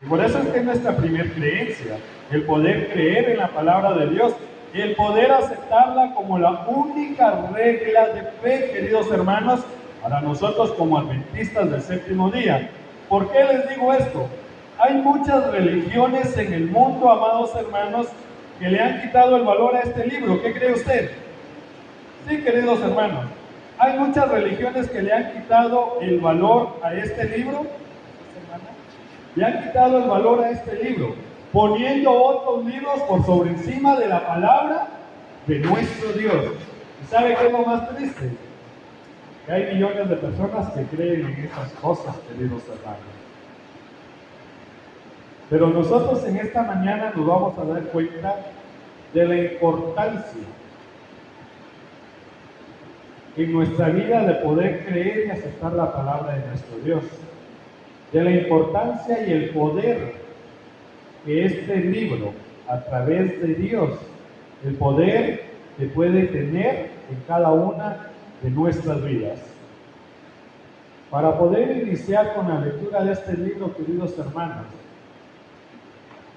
Por eso es que es nuestra primer creencia, el poder creer en la palabra de Dios, el poder aceptarla como la única regla de fe, queridos hermanos, para nosotros como adventistas del séptimo día. ¿Por qué les digo esto? Hay muchas religiones en el mundo, amados hermanos, que le han quitado el valor a este libro. ¿Qué cree usted? Sí, queridos hermanos, hay muchas religiones que le han quitado el valor a este libro. Le han quitado el valor a este libro, poniendo otros libros por sobre encima de la palabra de nuestro Dios. ¿Y sabe qué es lo más triste? Que hay millones de personas que creen en esas cosas, queridos hermanos. Pero nosotros en esta mañana nos vamos a dar cuenta de la importancia en nuestra vida de poder creer y aceptar la palabra de nuestro Dios, de la importancia y el poder que este libro, a través de Dios, el poder que puede tener en cada una de nuestras vidas. Para poder iniciar con la lectura de este libro, queridos hermanos,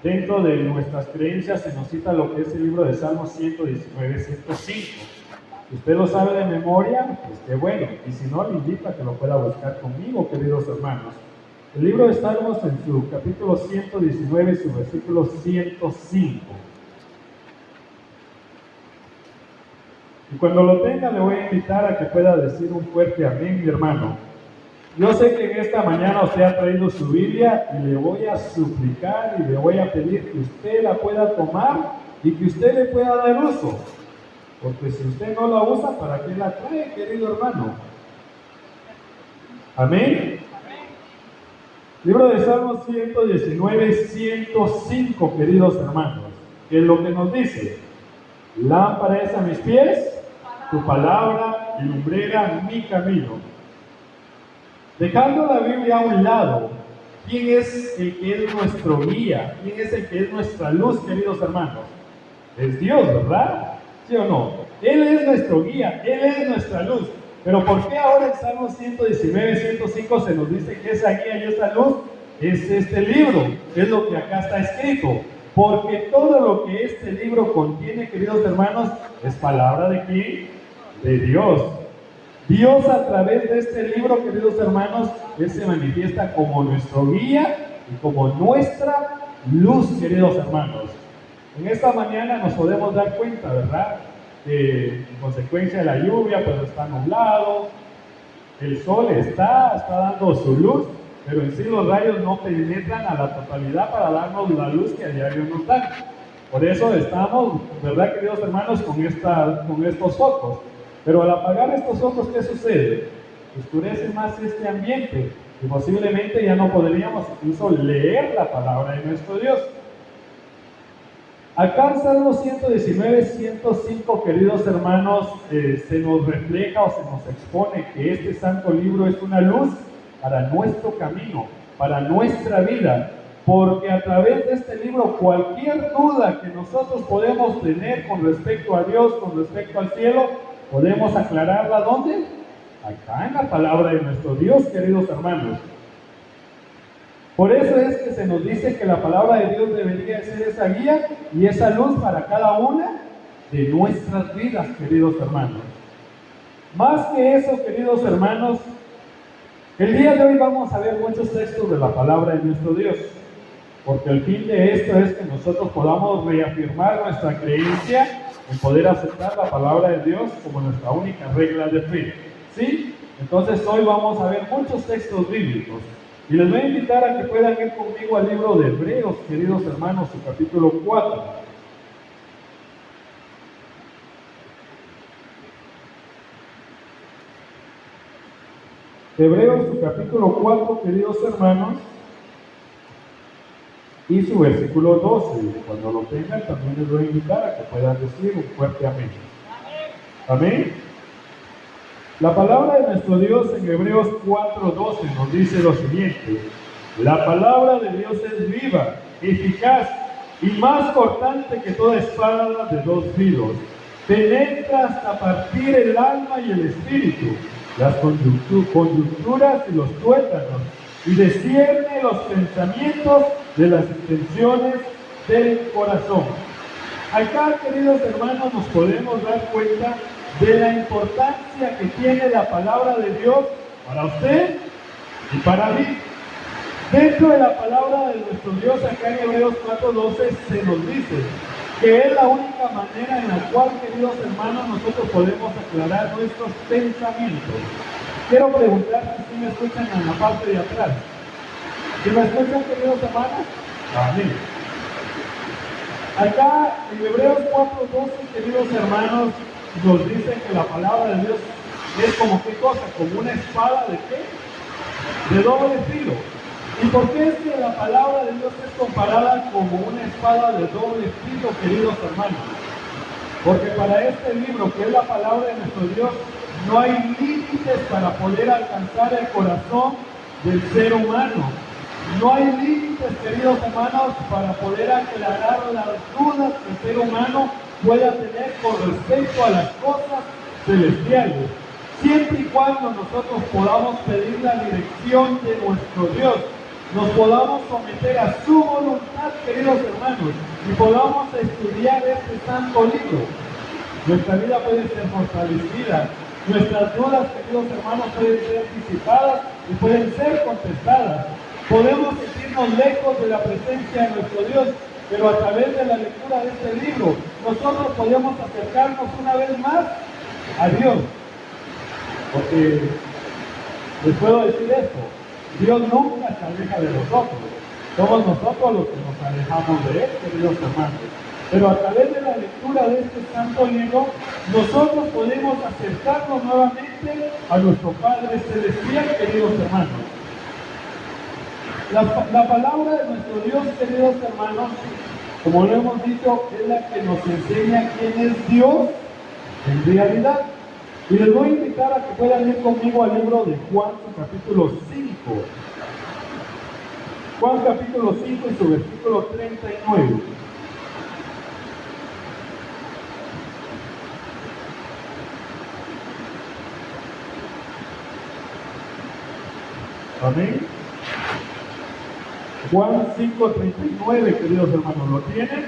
dentro de nuestras creencias se nos cita lo que es el libro de Salmos 119, 105. Si usted lo sabe de memoria, pues qué bueno, y si no, le invito a que lo pueda buscar conmigo, queridos hermanos. El libro de Salmos en su capítulo 119 y su versículo 105. Y cuando lo tenga, le voy a invitar a que pueda decir un fuerte amén, mi hermano. Yo sé que en esta mañana usted ha traído su Biblia y le voy a suplicar y le voy a pedir que usted la pueda tomar y que usted le pueda dar uso. Porque si usted no la usa, ¿para qué la trae, querido hermano? Amén. Libro de Salmos 119, 105, queridos hermanos, que es lo que nos dice: lámpara es a mis pies, tu palabra y lumbrera mi camino. Dejando la Biblia a un lado, ¿quién es el que es nuestro guía? ¿Quién es el que es nuestra luz, queridos hermanos? Es Dios, ¿verdad? ¿Sí o no? Él es nuestro guía, Él es nuestra luz. Pero ¿por qué ahora en Salmos 119, 105 se nos dice que esa guía y esa luz es este libro? Es lo que acá está escrito. Porque todo lo que este libro contiene, queridos hermanos, es palabra de ¿quién? De Dios. Dios a través de este libro, queridos hermanos, Él se manifiesta como nuestro guía y como nuestra luz, queridos hermanos. En esta mañana nos podemos dar cuenta, ¿verdad? Que en consecuencia de la lluvia, pues está nublado, el sol está dando su luz, pero en sí los rayos no penetran a la totalidad para darnos la luz que a diario nos dan. Por eso estamos, ¿verdad, queridos hermanos, con estos focos? Pero al apagar estos focos, ¿qué sucede? Oscurece más este ambiente y posiblemente ya no podríamos incluso leer la palabra de nuestro Dios. Acá en Salmo 119, 105, queridos hermanos, se nos refleja o se nos expone que este santo libro es una luz para nuestro camino, para nuestra vida, porque a través de este libro cualquier duda que nosotros podemos tener con respecto a Dios, con respecto al cielo, podemos aclararla ¿dónde? Acá en la palabra de nuestro Dios, queridos hermanos. Por eso es que se nos dice que la palabra de Dios debería ser esa guía y esa luz para cada una de nuestras vidas, queridos hermanos. Más que eso, queridos hermanos, el día de hoy vamos a ver muchos textos de la palabra de nuestro Dios, porque el fin de esto es que nosotros podamos reafirmar nuestra creencia en poder aceptar la palabra de Dios como nuestra única regla de fe. ¿Sí? Entonces hoy vamos a ver muchos textos bíblicos. Y les voy a invitar a que puedan ir conmigo al libro de Hebreos, queridos hermanos, su capítulo 4. Hebreos, su capítulo 4, queridos hermanos, y su versículo 12. Cuando lo tengan, también les voy a invitar a que puedan decir un fuerte amén. Amén. La palabra de nuestro Dios en Hebreos 4:12 nos dice lo siguiente: la palabra de Dios es viva, eficaz y más cortante que toda espada de dos filos. Penetra hasta partir el alma y el espíritu, las coyunturas y los tuétanos, y discierne los pensamientos de las intenciones del corazón. Acá, queridos hermanos, nos podemos dar cuenta de la importancia que tiene la palabra de Dios para usted y para mí. Dentro de la palabra de nuestro Dios, acá en Hebreos 4:12, se nos dice que es la única manera en la cual, queridos hermanos, nosotros podemos aclarar nuestros pensamientos. Quiero preguntar si me escuchan en la parte de atrás. ¿Sí me escuchan, queridos hermanos? Amén. Acá en Hebreos 4:12, queridos hermanos, nos dice que la palabra de Dios es como qué cosa, como una espada de qué? De doble filo. ¿Y por qué es que la palabra de Dios es comparada como una espada de doble filo, queridos hermanos? Porque para este libro, que es la palabra de nuestro Dios, no hay límites para poder alcanzar el corazón del ser humano. No hay límites, queridos hermanos, para poder aclarar las dudas que el ser humano pueda tener con respecto a las cosas celestiales. Siempre y cuando nosotros podamos pedir la dirección de nuestro Dios, nos podamos someter a su voluntad, queridos hermanos, y podamos estudiar este santo libro, nuestra vida puede ser fortalecida, nuestras dudas, queridos hermanos, pueden ser disipadas y pueden ser contestadas. Podemos sentirnos lejos de la presencia de nuestro Dios, pero a través de la lectura de este libro, nosotros podemos acercarnos una vez más a Dios. Porque les puedo decir esto, Dios nunca se aleja de nosotros. Somos nosotros los que nos alejamos de Él, queridos hermanos. Pero a través de la lectura de este santo libro, nosotros podemos acercarnos nuevamente a nuestro Padre Celestial, queridos hermanos. La palabra de nuestro Dios, queridos hermanos, como lo hemos dicho, es la que nos enseña quién es Dios en realidad. Y les voy a invitar a que puedan ir conmigo al libro de Juan, su capítulo 5. Juan capítulo 5 y su versículo 39. Amén. Juan 5:39, queridos hermanos, ¿lo tienen?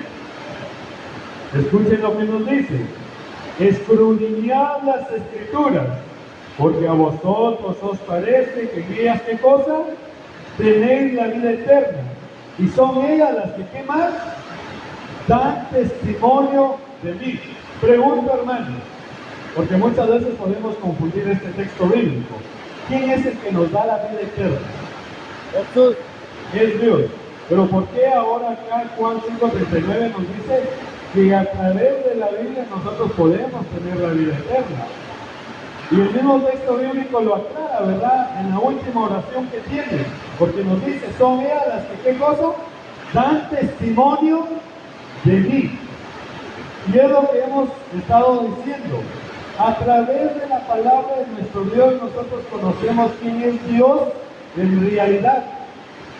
Escuchen lo que nos dice. Escudriñad las escrituras, porque a vosotros os parece que en ellas, ¿qué cosa? Tenéis la vida eterna. Y son ellas las que, ¿qué más? Dan testimonio de mí. Pregunto, hermanos, porque muchas veces podemos confundir este texto bíblico. ¿Quién es el que nos da la vida eterna? Jesús. Es Dios. Pero ¿por qué ahora acá Juan 5:39 nos dice que a través de la Biblia nosotros podemos tener la vida eterna? Y el mismo texto bíblico lo aclara, ¿verdad? En la última oración que tiene, porque nos dice, son ellas las que, ¿qué cosa? Dan testimonio de mí. Y es lo que hemos estado diciendo. A través de la palabra de nuestro Dios, nosotros conocemos quién es Dios en realidad.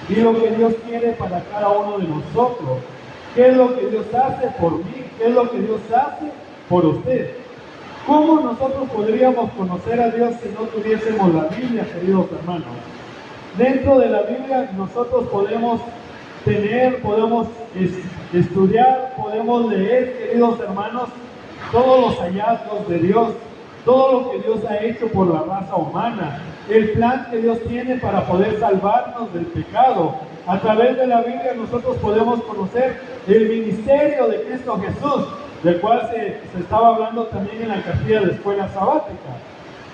Y lo que Dios quiere para cada uno de nosotros. ¿Qué es lo que Dios hace por mí? ¿Qué es lo que Dios hace por usted? ¿Cómo nosotros podríamos conocer a Dios si no tuviésemos la Biblia, queridos hermanos? Dentro de la Biblia nosotros podemos estudiar, podemos leer, queridos hermanos, todos los hallazgos de Dios, todo lo que Dios ha hecho por la raza humana, el plan que Dios tiene para poder salvarnos del pecado. A través de la Biblia nosotros podemos conocer el ministerio de Cristo Jesús, del cual se estaba hablando también en la cartilla de escuela sabática.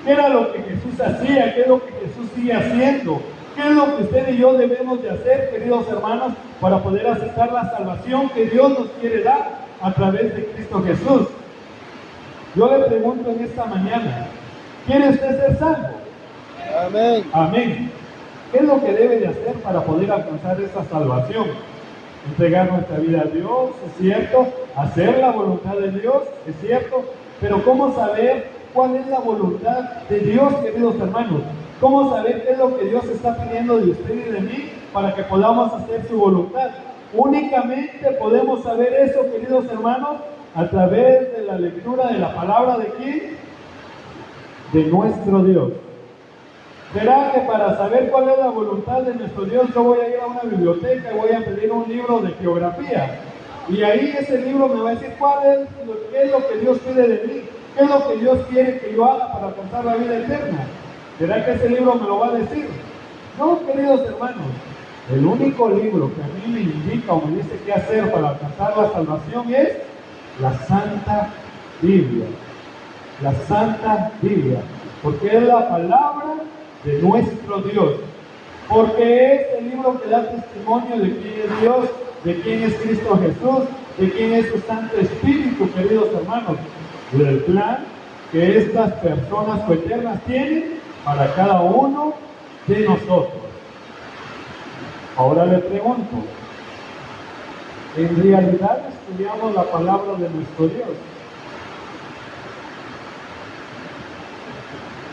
¿Qué era lo que Jesús hacía? ¿Qué es lo que Jesús sigue haciendo? ¿Qué es lo que usted y yo debemos de hacer, queridos hermanos, para poder aceptar la salvación que Dios nos quiere dar a través de Cristo Jesús? Yo le pregunto en esta mañana, ¿quiere usted ser salvo? Amén. Amén. ¿Qué es lo que debe de hacer para poder alcanzar esta salvación? Entregar nuestra vida a Dios, es cierto. Hacer la voluntad de Dios, es cierto. Pero ¿cómo saber cuál es la voluntad de Dios, queridos hermanos? ¿Cómo saber qué es lo que Dios está pidiendo de usted y de mí para que podamos hacer su voluntad? Únicamente podemos saber eso, queridos hermanos, a través de la lectura de la palabra de ¿quién? De nuestro Dios. ¿Será que para saber cuál es la voluntad de nuestro Dios yo voy a ir a una biblioteca y voy a pedir un libro de geografía? Y ahí ese libro me va a decir qué es lo que Dios pide de mí, qué es lo que Dios quiere que yo haga para alcanzar la vida eterna. ¿Será que ese libro me lo va a decir? No, queridos hermanos. El único libro que a mí me indica o me dice qué hacer para alcanzar la salvación es la Santa Biblia. La Santa Biblia. Porque es la palabra de nuestro Dios. Porque es el libro que da testimonio de quién es Dios, de quién es Cristo Jesús, de quién es su Santo Espíritu, queridos hermanos. Del plan que estas personas coeternas tienen para cada uno de nosotros. Ahora le pregunto, ¿en realidad estudiamos la palabra de nuestro Dios?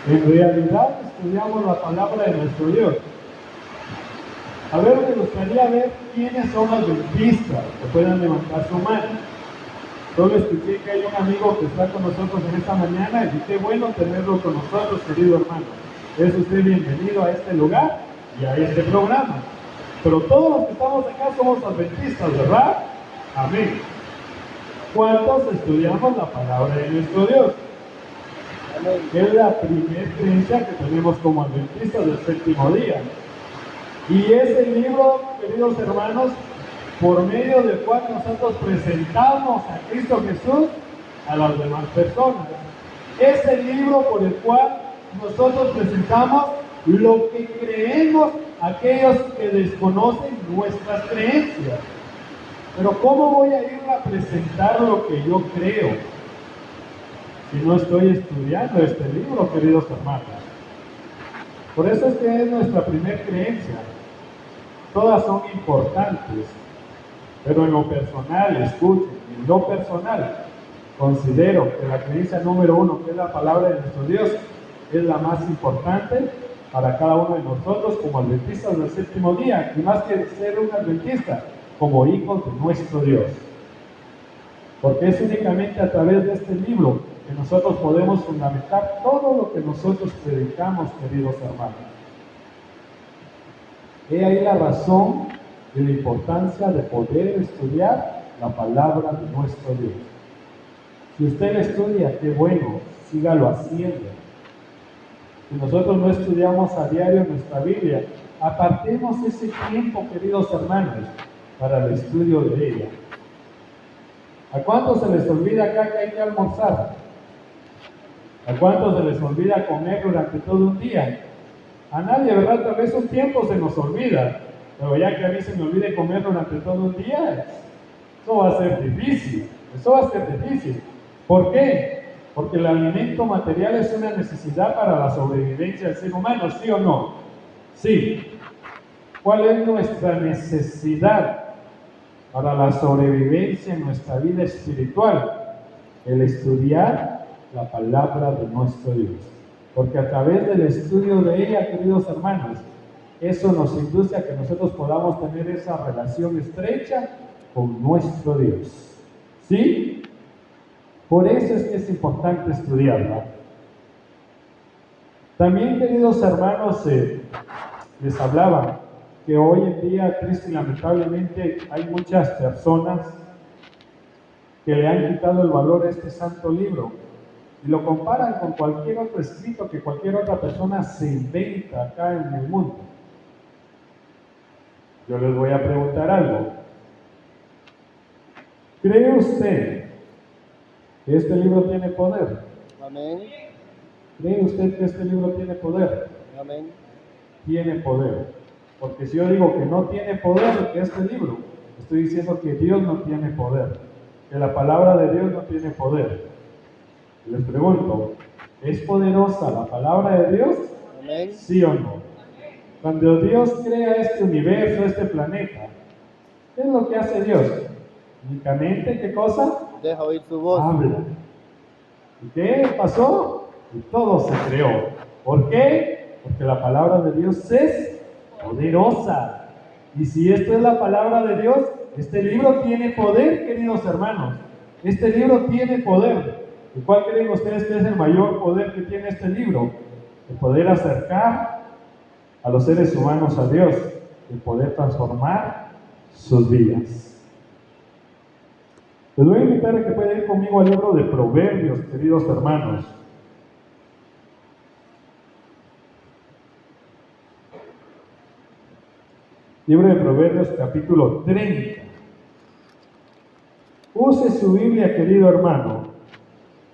¿En realidad estudiamos la palabra de nuestro Dios? A ver, me gustaría ver quiénes son adventistas que puedan levantar su mano. Solo escuché que hay un amigo que está con nosotros en esta mañana y qué bueno tenerlo con nosotros, querido hermano. Es usted bienvenido a este lugar y a este programa. Pero todos los que estamos acá somos adventistas, ¿verdad? Amén. ¿Cuántos estudiamos la palabra de nuestro Dios? Amén. Es la primera creencia que tenemos como adventistas del séptimo día. Y es el libro, queridos hermanos, por medio del cual nosotros presentamos a Cristo Jesús a las demás personas. Es el libro por el cual nosotros presentamos lo que creemos a aquellos que desconocen nuestras creencias. Pero ¿cómo voy a ir a presentar lo que yo creo si no estoy estudiando este libro, queridos hermanos? Por eso es que es nuestra primera creencia. Todas son importantes, pero en lo personal, escuchen, en lo personal, considero que la creencia número 1, que es la palabra de nuestro Dios, es la más importante para cada uno de nosotros como adventistas del séptimo día, y más que ser un adventista, como hijos de nuestro Dios. Porque es únicamente a través de este libro que nosotros podemos fundamentar todo lo que nosotros predicamos, queridos hermanos. He ahí la razón de la importancia de poder estudiar la palabra de nuestro Dios. Si usted la estudia, qué bueno, sígalo haciendo. Si nosotros no estudiamos a diario nuestra Biblia, apartemos ese tiempo, queridos hermanos, para el estudio de ella. ¿A cuántos se les olvida acá que hay que almorzar? ¿A cuántos se les olvida comer durante todo un día? A nadie, ¿verdad? Tal vez un tiempo se nos olvida, pero ya que a mí se me olvide comer durante todo un día, eso va a ser difícil, ¿Por qué? Porque el alimento material es una necesidad para la sobrevivencia del ser humano, ¿sí o no? Sí. ¿Cuál es nuestra necesidad para la sobrevivencia en nuestra vida espiritual? El estudiar la palabra de nuestro Dios. Porque a través del estudio de ella, queridos hermanos, eso nos induce a que nosotros podamos tener esa relación estrecha con nuestro Dios. ¿Sí? Por eso es que es importante estudiarla. También, queridos hermanos, les hablaba que hoy en día, triste y lamentablemente, hay muchas personas que le han quitado el valor a este santo libro y lo comparan con cualquier otro escrito que cualquier otra persona se inventa acá en el mundo. Yo les voy a preguntar algo. ¿Cree usted que este libro tiene poder? Amén. ¿Cree usted que este libro tiene poder? Amén. Tiene poder. Porque si yo digo que no tiene poder que este libro, estoy diciendo que Dios no tiene poder, que la palabra de Dios no tiene poder. Les pregunto, ¿es poderosa la palabra de Dios? Amén. ¿Sí o no? Cuando Dios crea este universo, este planeta, ¿qué es lo que hace Dios? Únicamente, ¿qué cosa? Deja oír su voz. Habla. ¿Y qué pasó? Y todo se creó. ¿Por qué? Porque la palabra de Dios es poderosa. Y si esto es la palabra de Dios, este libro tiene poder, queridos hermanos. Este libro tiene poder. ¿Y cuál creen ustedes que es el mayor poder que tiene este libro? El poder acercar a los seres humanos a Dios y poder transformar sus vidas. Les voy a invitar a que puedan ir conmigo al libro de Proverbios, queridos hermanos. Libro de Proverbios, capítulo 30. Use su Biblia, querido hermano.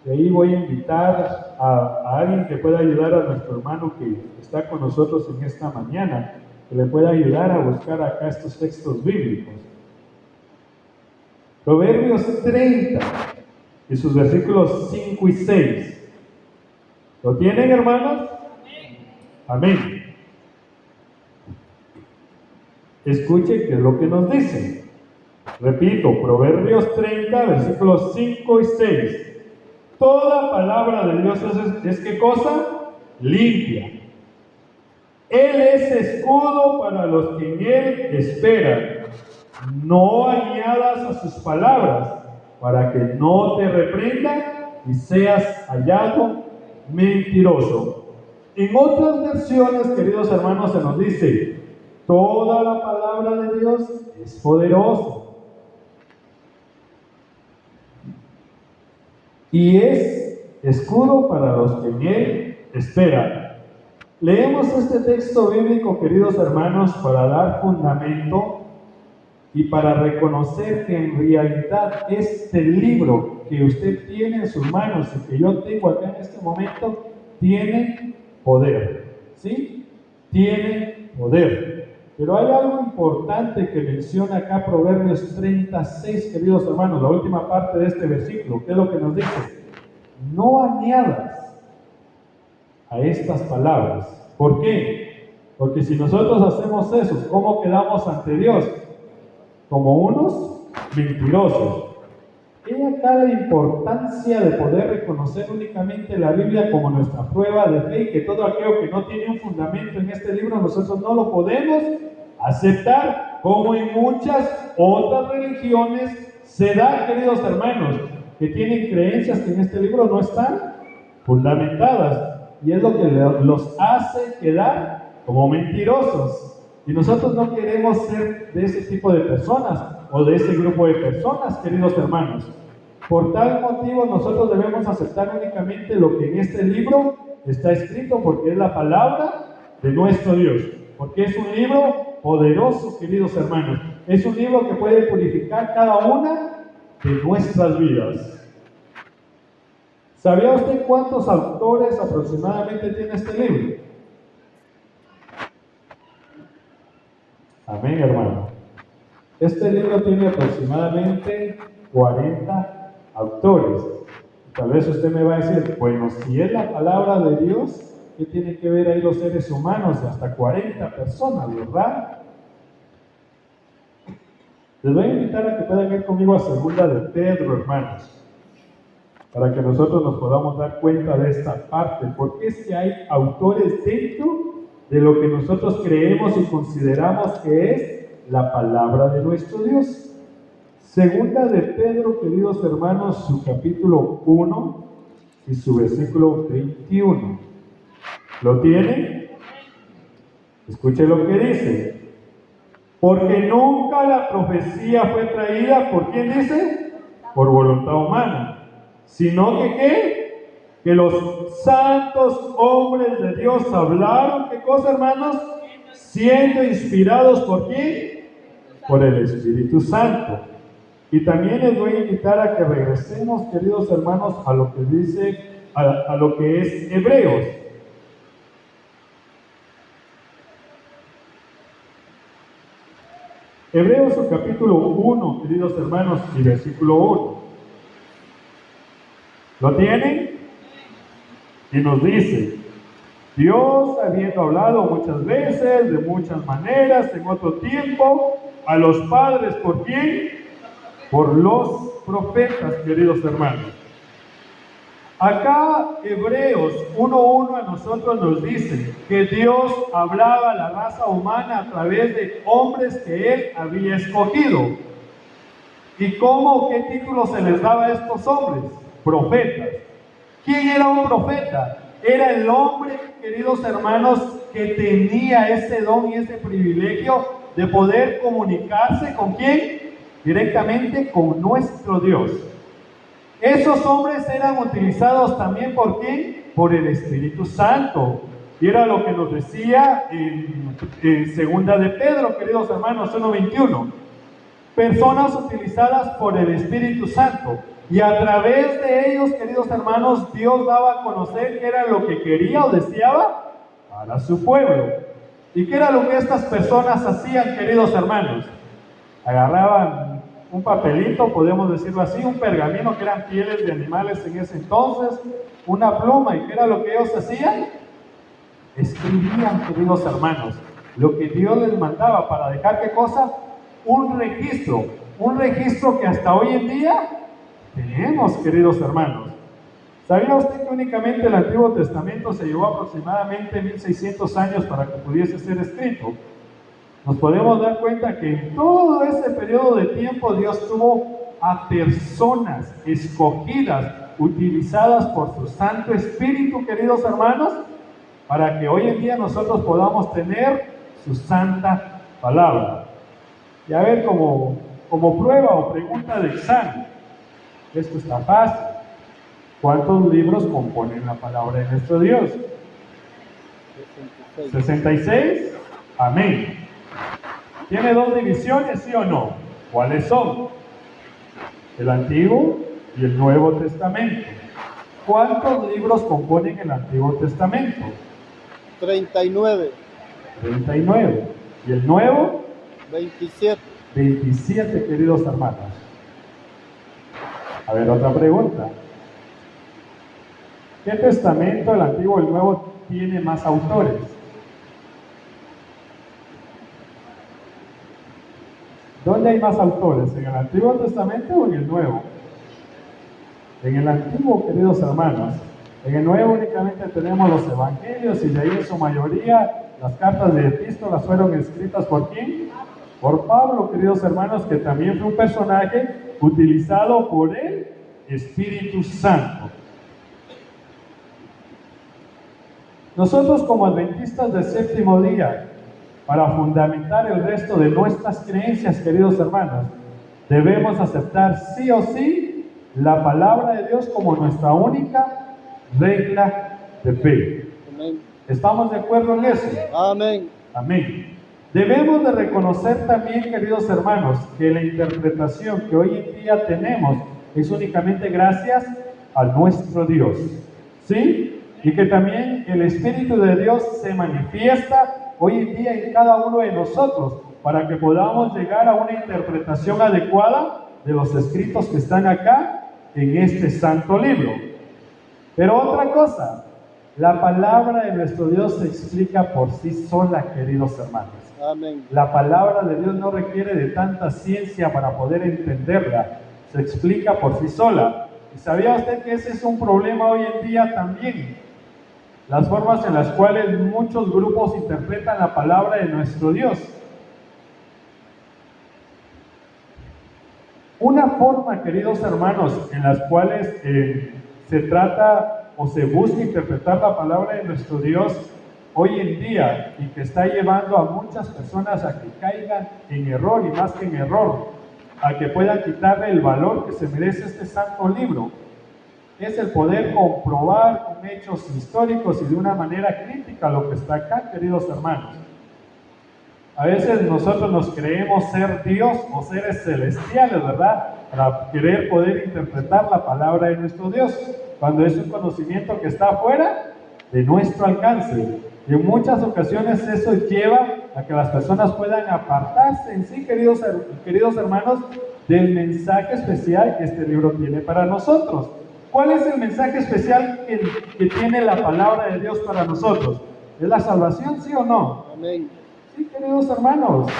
Y ahí voy a invitar a alguien que pueda ayudar a nuestro hermano que está con nosotros en esta mañana, que le pueda ayudar a buscar acá estos textos bíblicos. Proverbios 30 y sus versículos 5 y 6. ¿Lo tienen, hermanos? Amén. Escuche qué es lo que nos dice. Repito, Proverbios 30, versículos 5 y 6. Toda palabra de Dios es ¿qué cosa? Limpia. Él es escudo para los que en Él esperan. No añadas a sus palabras, para que no te reprendan y seas hallado mentiroso. En otras versiones, queridos hermanos, se nos dice: toda la palabra de Dios es poderosa y es escudo para los que en Él esperan. Leemos este texto bíblico, queridos hermanos, para dar fundamento y para reconocer que en realidad este libro que usted tiene en sus manos y que yo tengo acá en este momento, tiene poder, ¿sí? Tiene poder. Pero hay algo importante que menciona acá Proverbios 36, queridos hermanos, la última parte de este versículo. ¿Qué es lo que nos dice? No añadas a estas palabras. ¿Por qué? Porque si nosotros hacemos eso, ¿cómo quedamos ante Dios? Como unos mentirosos. He acá la importancia de poder reconocer únicamente la Biblia como nuestra prueba de fe, y que todo aquello que no tiene un fundamento en este libro nosotros no lo podemos aceptar, como en muchas otras religiones se da, queridos hermanos, que tienen creencias que en este libro no están fundamentadas, y es lo que los hace quedar como mentirosos. Y nosotros no queremos ser de ese tipo de personas o de ese grupo de personas, queridos hermanos. Por tal motivo nosotros debemos aceptar únicamente lo que en este libro está escrito, porque es la palabra de nuestro Dios, porque es un libro poderoso, queridos hermanos. Es un libro que puede purificar cada una de nuestras vidas. ¿Sabía usted cuántos autores aproximadamente tiene este libro? Amén, hermano. Este libro tiene aproximadamente 40 autores. Tal vez usted me va a decir, bueno, si es la palabra de Dios, ¿qué tiene que ver ahí los seres humanos de hasta 40 personas, verdad? Les voy a invitar a que puedan ir conmigo a Segunda de Pedro, hermanos, para que nosotros nos podamos dar cuenta de esta parte, porque es que hay autores dentro de lo que nosotros creemos y consideramos que es la palabra de nuestro Dios. Segunda de Pedro, queridos hermanos, su capítulo 1 y su versículo 21. ¿Lo tienen? Escuche lo que dice. Porque nunca la profecía fue traída, ¿por quién dice? Por voluntad humana, sino que ¿qué? Que los santos hombres de Dios hablaron, ¿qué cosa, hermanos? Siendo inspirados ¿por quién? Por el Espíritu Santo. Y también les voy a invitar a que regresemos, queridos hermanos, a lo que dice, a lo que es Hebreos. Hebreos capítulo 1, queridos hermanos, y versículo 1. ¿Lo tienen? Y nos dice: Dios, habiendo hablado muchas veces, de muchas maneras, en otro tiempo, a los padres, ¿por quién? Por los profetas, queridos hermanos. Acá Hebreos 1:1 a nosotros nos dice que Dios hablaba a la raza humana a través de hombres que Él había escogido. ¿Y cómo, qué título se les daba a estos hombres? Profetas. ¿Quién era un profeta? Era el hombre, queridos hermanos, que tenía ese don y ese privilegio de poder comunicarse ¿con quién? Directamente con nuestro Dios. Esos hombres eran utilizados también ¿por quién? Por el Espíritu Santo. Y era lo que nos decía en segunda de Pedro, queridos hermanos, 1:21. Personas utilizadas por el Espíritu Santo. Y a través de ellos, queridos hermanos, Dios daba a conocer qué era lo que quería o deseaba para su pueblo. ¿Y qué era lo que estas personas hacían, queridos hermanos? Agarraban un papelito, podemos decirlo así, un pergamino, que eran pieles de animales en ese entonces, una pluma. ¿Y qué era lo que ellos hacían? Escribían, queridos hermanos, lo que Dios les mandaba para dejar, ¿qué cosa? Un registro que hasta hoy en día tenemos, queridos hermanos. ¿Sabía usted que únicamente el Antiguo Testamento se llevó aproximadamente 1600 años para que pudiese ser escrito? Nos podemos dar cuenta que en todo ese periodo de tiempo Dios tuvo a personas escogidas, utilizadas por su Santo Espíritu, queridos hermanos, para que hoy en día nosotros podamos tener su santa palabra. Y a ver, como prueba o pregunta de examen, esto está fácil. ¿Cuántos libros componen la palabra de nuestro Dios? 66. Amén. ¿Tiene dos divisiones, sí o no? ¿Cuáles son? El Antiguo y el Nuevo Testamento. ¿Cuántos libros componen el Antiguo Testamento? 39. 39. ¿Y el Nuevo? 27. 27, queridos hermanos. A ver, otra pregunta. ¿Qué testamento, el Antiguo y el Nuevo, tiene más autores? ¿Dónde hay más autores? ¿En el Antiguo Testamento o en el Nuevo? En el Antiguo, queridos hermanos. En el Nuevo únicamente tenemos los Evangelios, y de ahí en su mayoría las cartas de epístolas fueron escritas ¿por quién? Por Pablo, queridos hermanos, que también fue un personaje utilizado por el Espíritu Santo. Nosotros como adventistas del séptimo día, para fundamentar el resto de nuestras creencias, queridos hermanos, debemos aceptar sí o sí la palabra de Dios como nuestra única regla de fe. Amén. ¿Estamos de acuerdo en eso? Amén. Amén. Debemos de reconocer también, queridos hermanos, que la interpretación que hoy en día tenemos es únicamente gracias a nuestro Dios. ¿Sí? Y que también el Espíritu de Dios se manifiesta hoy en día en cada uno de nosotros para que podamos llegar a una interpretación adecuada de los escritos que están acá en este santo libro. Pero otra cosa, la palabra de nuestro Dios se explica por sí sola, queridos hermanos. Amén. La palabra de Dios no requiere de tanta ciencia para poder entenderla, se explica por sí sola. ¿Y sabía usted que ese es un problema hoy en día también? Las formas en las cuales muchos grupos interpretan la palabra de nuestro Dios. Una forma, queridos hermanos, en las cuales se trata o se busca interpretar la palabra de nuestro Dios hoy en día, y que está llevando a muchas personas a que caigan en error, y más que en error, a que puedan quitarle el valor que se merece este santo libro, es el poder comprobar con hechos históricos y de una manera crítica lo que está acá, queridos hermanos. A veces nosotros nos creemos ser Dios o seres celestiales, ¿verdad? Para querer poder interpretar la palabra de nuestro Dios, cuando es un conocimiento que está fuera de nuestro alcance. Y en muchas ocasiones eso lleva a que las personas puedan apartarse en sí, queridos hermanos, del mensaje especial que este libro tiene para nosotros. ¿Cuál es el mensaje especial que tiene la palabra de Dios para nosotros? ¿Es la salvación, sí o no? Amén. Sí, queridos hermanos.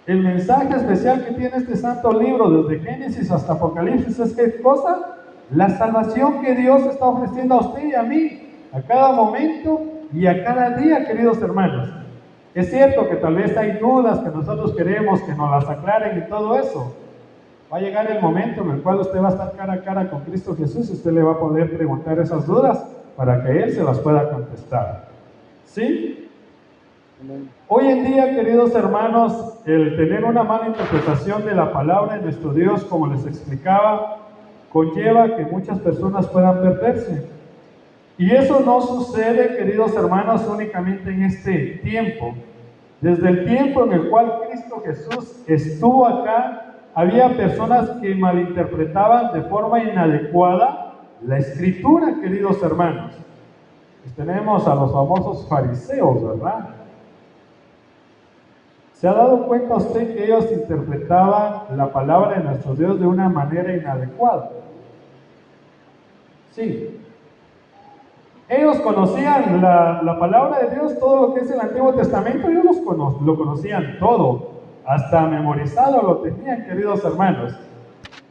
El mensaje especial que tiene este santo libro, desde Génesis hasta Apocalipsis, ¿es qué cosa? La salvación que Dios está ofreciendo a usted y a mí, a cada momento y a cada día, queridos hermanos. Es cierto que tal vez hay dudas que nosotros queremos que nos las aclaren y todo eso. Va a llegar el momento en el cual usted va a estar cara a cara con Cristo Jesús y usted le va a poder preguntar esas dudas para que Él se las pueda contestar. ¿Sí? Amén. Hoy en día, queridos hermanos, el tener una mala interpretación de la palabra de nuestro Dios, como les explicaba, conlleva que muchas personas puedan perderse. Y eso no sucede, queridos hermanos, únicamente en este tiempo. Desde el tiempo en el cual Cristo Jesús estuvo acá, había personas que malinterpretaban de forma inadecuada la Escritura, queridos hermanos. Pues tenemos a los famosos fariseos, ¿verdad? ¿Se ha dado cuenta usted que ellos interpretaban la palabra de nuestro Dios de una manera inadecuada? Sí. Ellos conocían la palabra de Dios, todo lo que es el Antiguo Testamento, ellos lo conocían todo, hasta memorizado lo tenían, queridos hermanos.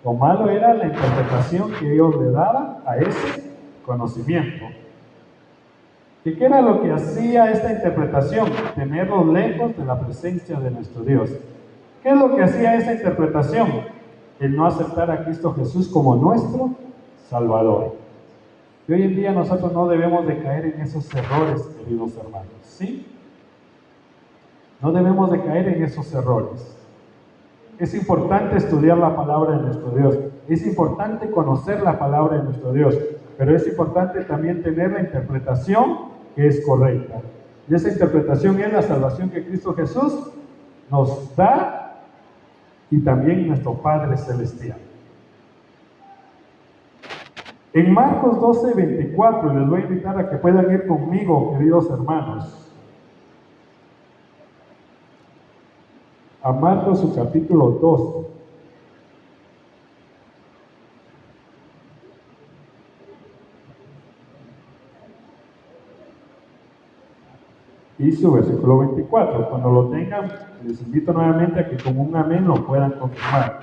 Lo malo era la interpretación que ellos le daban a ese conocimiento. ¿Y qué era lo que hacía esta interpretación? Tenerlos lejos de la presencia de nuestro Dios. ¿Qué es lo que hacía esa interpretación? El no aceptar a Cristo Jesús como nuestro Salvador. Y hoy en día nosotros no debemos de caer en esos errores, queridos hermanos, ¿sí? No debemos de caer en esos errores. Es importante estudiar la palabra de nuestro Dios. Es importante conocer la palabra de nuestro Dios. Pero es importante también tener la interpretación que es correcta. Y esa interpretación es la salvación que Cristo Jesús nos da y también nuestro Padre Celestial. En Marcos 12:24, les voy a invitar a que puedan ir conmigo, queridos hermanos, a Marcos su capítulo 12. Y su versículo 24. Cuando lo tengan, les invito nuevamente a que con un amén lo puedan confirmar.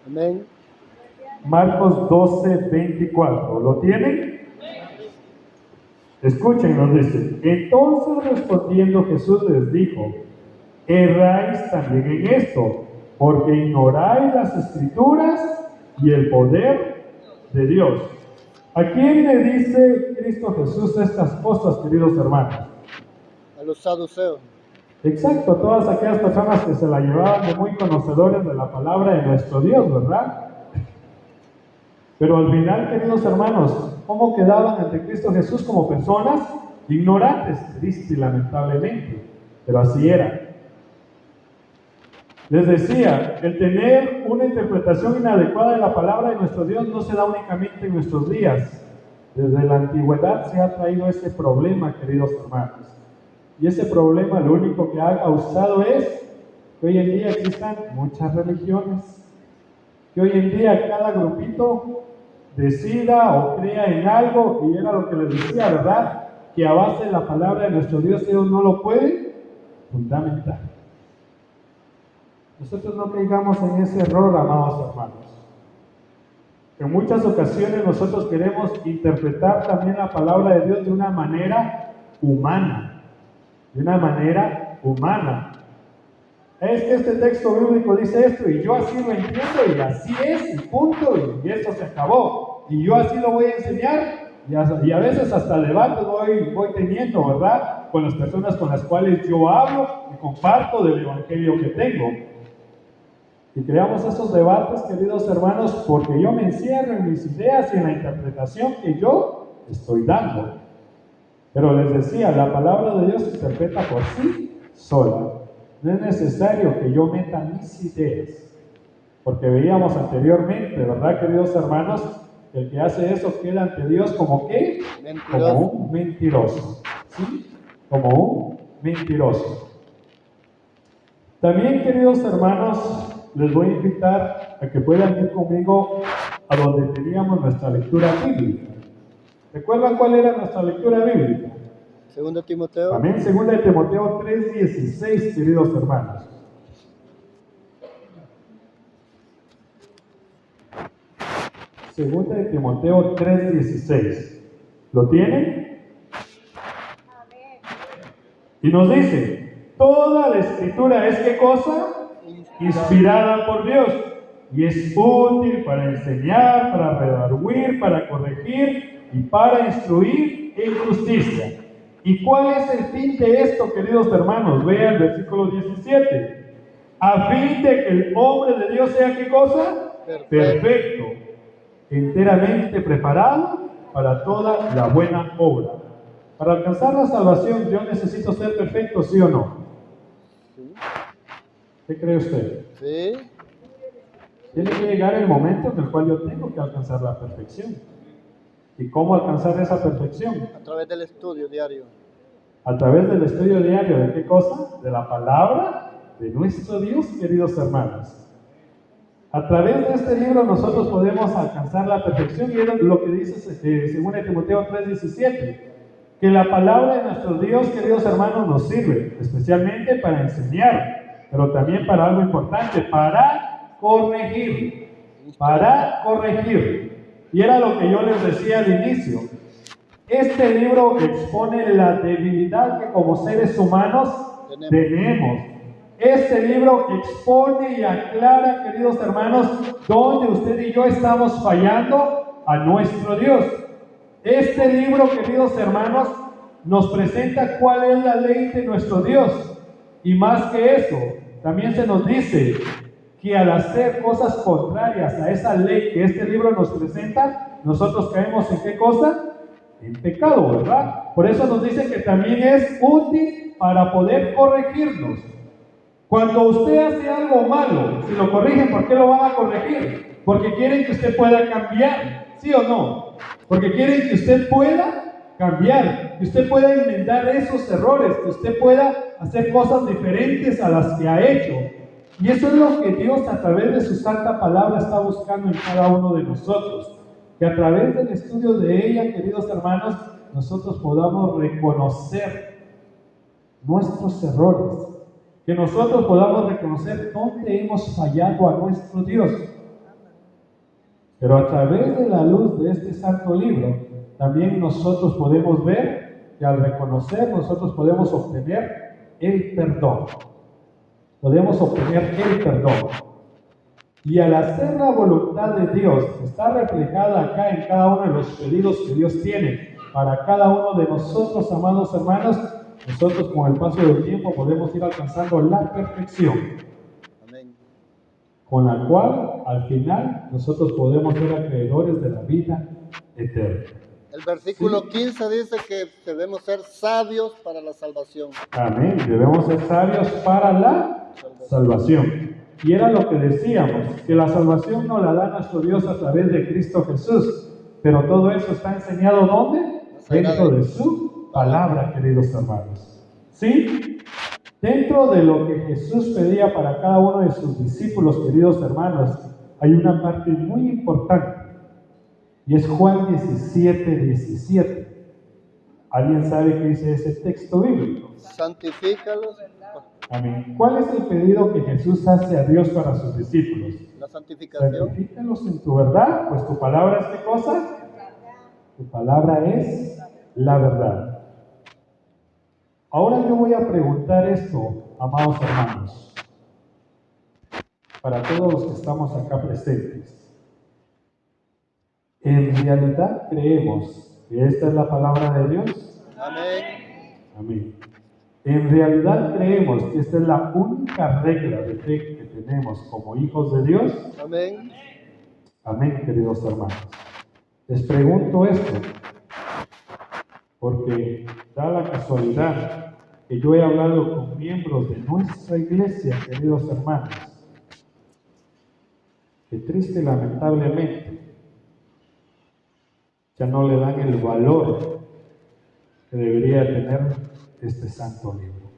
Amén. Marcos 12:24. ¿Lo tienen? Escuchen, nos dice: entonces respondiendo Jesús les dijo: erráis también en esto, porque ignoráis las Escrituras y el poder de Dios. ¿A quién le dice Cristo Jesús estas cosas, queridos hermanos? A los saduceos. Exacto, todas aquellas personas que se la llevaban de muy conocedores de la palabra de nuestro Dios, ¿verdad? Pero al final, queridos hermanos, ¿cómo quedaban ante Cristo Jesús como personas ignorantes? Triste y lamentablemente, pero así era. Les decía, el tener una interpretación inadecuada de la palabra de nuestro Dios no se da únicamente en nuestros días. Desde la antigüedad se ha traído ese problema, queridos hermanos. Y ese problema lo único que ha causado es que hoy en día existan muchas religiones, que hoy en día cada grupito decida o crea en algo, y era lo que les decía, ¿verdad? Que a base de la palabra de nuestro Dios ellos no lo pueden fundamentar. Nosotros no caigamos en ese error, amados hermanos. En muchas ocasiones nosotros queremos interpretar también la palabra de Dios de una manera humana. De una manera humana. Es que este texto bíblico dice esto y yo así lo entiendo y así es, y punto, y eso se acabó. Y yo así lo voy a enseñar y a veces hasta debates voy teniendo, ¿verdad? Con las personas con las cuales yo hablo y comparto del evangelio que tengo. Y creamos esos debates, queridos hermanos, porque yo me encierro en mis ideas y en la interpretación que yo estoy dando. Pero les decía, la palabra de Dios se interpreta por sí sola. No es necesario que yo meta mis ideas. Porque veíamos anteriormente, ¿verdad, queridos hermanos? Que el que hace eso queda ante Dios como ¿qué? Mentiroso. Como un mentiroso. ¿Sí? Como un mentiroso. También, queridos hermanos, les voy a invitar a que puedan ir conmigo a donde teníamos nuestra lectura bíblica. ¿Recuerdan cuál era nuestra lectura bíblica? Segundo Timoteo. Amén. Segunda de Timoteo 3:16, queridos hermanos. Segunda de Timoteo 3:16. ¿Lo tienen? Y nos dice: toda la escritura es ¿qué cosa? Inspirada por Dios, y es útil para enseñar, para redarguir, para corregir y para instruir en justicia, ¿Y cuál es el fin de esto, queridos hermanos? Vean el versículo 17. A fin de que el hombre de Dios sea, ¿qué cosa? Perfecto, enteramente preparado para toda la buena obra. Para alcanzar la salvación, yo necesito ser perfecto, ¿sí o no? Sí. ¿Qué cree usted? Sí. Tiene que llegar el momento en el cual yo tengo que alcanzar la perfección. ¿Y cómo alcanzar esa perfección? A través del estudio diario. A través del estudio diario, ¿de qué cosa? De la palabra de nuestro Dios, queridos hermanos. A través de este libro nosotros podemos alcanzar la perfección, y es lo que dice 2 Timoteo 3:17, que la palabra de nuestro Dios, queridos hermanos, nos sirve especialmente para enseñar, pero también para algo importante, para corregir. Para corregir. Y era lo que yo les decía al inicio. Este libro expone la debilidad que como seres humanos tenemos. Este libro expone y aclara, queridos hermanos, donde usted y yo estamos fallando a nuestro Dios. Este libro, queridos hermanos, nos presenta cuál es la ley de nuestro Dios. Y más que eso, también se nos dice que al hacer cosas contrarias a esa ley que este libro nos presenta, nosotros caemos en ¿qué cosa? En pecado, ¿verdad? Por eso nos dice que también es útil para poder corregirnos. Cuando usted hace algo malo, si lo corrigen, ¿por qué lo van a corregir? Porque quieren que usted pueda cambiar, ¿sí o no? Porque quieren que usted pueda cambiar, que usted pueda enmendar esos errores, que usted pueda hacer cosas diferentes a las que ha hecho. Y eso es lo que Dios a través de su santa palabra está buscando en cada uno de nosotros. Que a través del estudio de ella, queridos hermanos, nosotros podamos reconocer nuestros errores. Que nosotros podamos reconocer dónde hemos fallado a nuestro Dios. Pero a través de la luz de este santo libro, también nosotros podemos ver que al reconocer, nosotros podemos obtener el perdón. Podemos obtener el perdón. Y al hacer la voluntad de Dios, está reflejada acá en cada uno de los pedidos que Dios tiene para cada uno de nosotros, amados hermanos. Nosotros con el paso del tiempo podemos ir alcanzando la perfección. Amén. Con la cual al final nosotros podemos ser acreedores de la vida eterna. El versículo 15 dice que debemos ser sabios para la salvación. Amén, debemos ser sabios para la salvación. Y era lo que decíamos, que la salvación nos la da nuestro Dios a través de Cristo Jesús. Pero todo eso está enseñado ¿dónde? Dentro de su palabra, queridos hermanos. ¿Sí? Dentro de lo que Jesús pedía para cada uno de sus discípulos, queridos hermanos, hay una parte muy importante. Y es Juan 17:17. ¿Alguien sabe qué dice ese texto bíblico? Santifícalos. Amén. ¿Cuál es el pedido que Jesús hace a Dios para sus discípulos? La santificación. Santifícalos en tu verdad, pues tu palabra es ¿qué cosa? Tu palabra es la verdad. Ahora yo voy a preguntar esto, amados hermanos, para todos los que estamos acá presentes. ¿En realidad creemos que esta es la palabra de Dios? Amén. Amén. ¿En realidad creemos que esta es la única regla de fe que tenemos como hijos de Dios? Amén. Amén, queridos hermanos. Les pregunto esto, porque da la casualidad que yo he hablado con miembros de nuestra iglesia, queridos hermanos, que triste y lamentablemente ya no le dan el valor que debería tener este santo libro.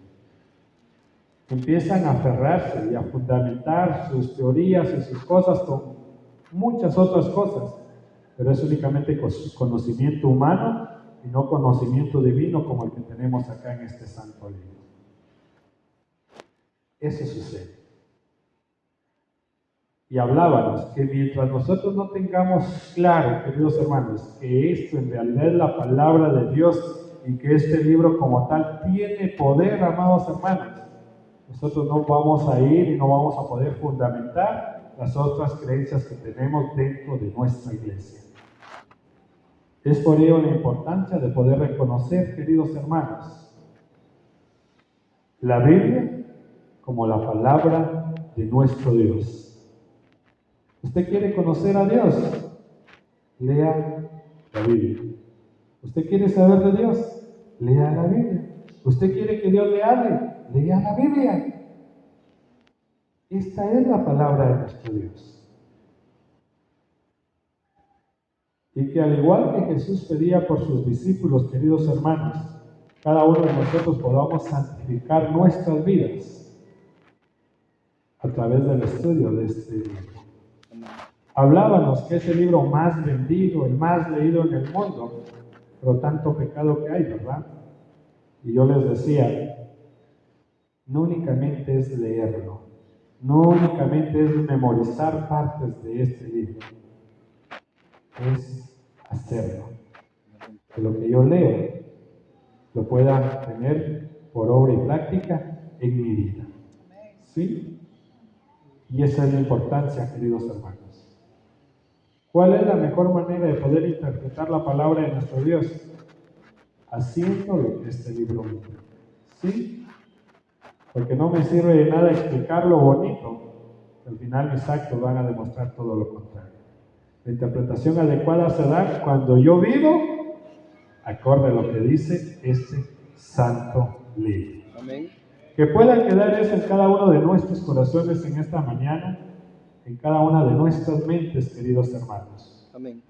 Empiezan a aferrarse y a fundamentar sus teorías y sus cosas con muchas otras cosas, pero es únicamente conocimiento humano y no conocimiento divino como el que tenemos acá en este santo libro. Eso sucede. Y hablábamos que mientras nosotros no tengamos claro, queridos hermanos, que esto en realidad es la palabra de Dios y que este libro como tal tiene poder, amados hermanos, nosotros no vamos a ir y no vamos a poder fundamentar las otras creencias que tenemos dentro de nuestra iglesia. Es por ello la importancia de poder reconocer, queridos hermanos, la Biblia como la palabra de nuestro Dios. ¿Usted quiere conocer a Dios? Lea la Biblia. ¿Usted quiere saber de Dios? Lea la Biblia. ¿Usted quiere que Dios le hable? Lea la Biblia. Esta es la palabra de nuestro Dios. Y que al igual que Jesús pedía por sus discípulos, queridos hermanos, cada uno de nosotros podamos santificar nuestras vidas a través del estudio de este libro. Hablábamos que es el libro más vendido, el más leído en el mundo, pero tanto pecado que hay, ¿verdad? Y yo les decía, no únicamente es leerlo, no únicamente es memorizar partes de este libro, es hacerlo. Que lo que yo leo lo pueda tener por obra y práctica en mi vida. ¿Sí? Y esa es la importancia, queridos hermanos. ¿Cuál es la mejor manera de poder interpretar la palabra de nuestro Dios? Haciendo lo que este libro dice. ¿Sí? Porque no me sirve de nada explicar lo bonito, que al final mis actos van a demostrar todo lo contrario. La interpretación adecuada se da cuando yo vivo acorde a lo que dice este santo libro. Amén. Que pueda quedar eso en cada uno de nuestros corazones en esta mañana, en cada una de nuestras mentes, queridos hermanos. Amén.